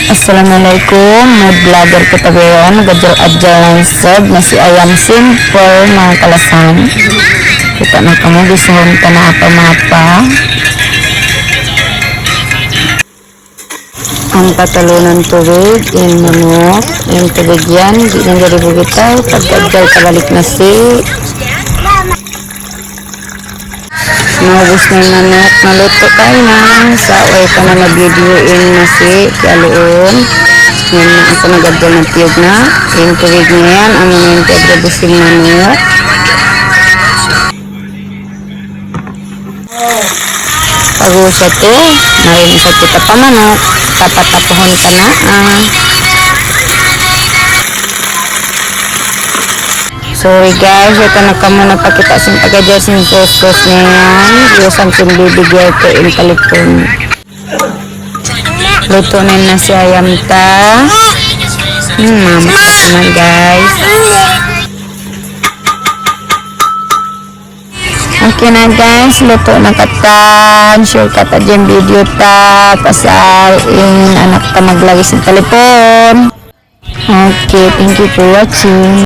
Assalamualaikum, may vlogger ko tabiyon, nag-adjal ng sub na si Ayam Simple mga kalasan. Kita na kamo, gisuhon ka na apa-mapa. Ang patalunan tubig, yung manok, yung tubig yan, di nang dari bugitaw, pag-adjal kabalik na si maubos na yung manok, naluto kayo na sa way pa na nag-videoin na si Kaluon. Yan na ako nag-adjal na tiyog na yung tubig na yan, ano na yung tiyog manok. Pag siya to, ngayon sa kita pa manok, tapat-tapuhon ka na Sorry guys, ito na kamo napakita sin pag-adjust sin sauce ngayon. Diyos ang bibigay ko yung talipon. Luto na si Ayam ta. Mama naman guys. Okay na guys, luto na katan. Sure kata dyan video ta. Pasal yung anak ta maglagay sin talipon. Okay, thank you for watching.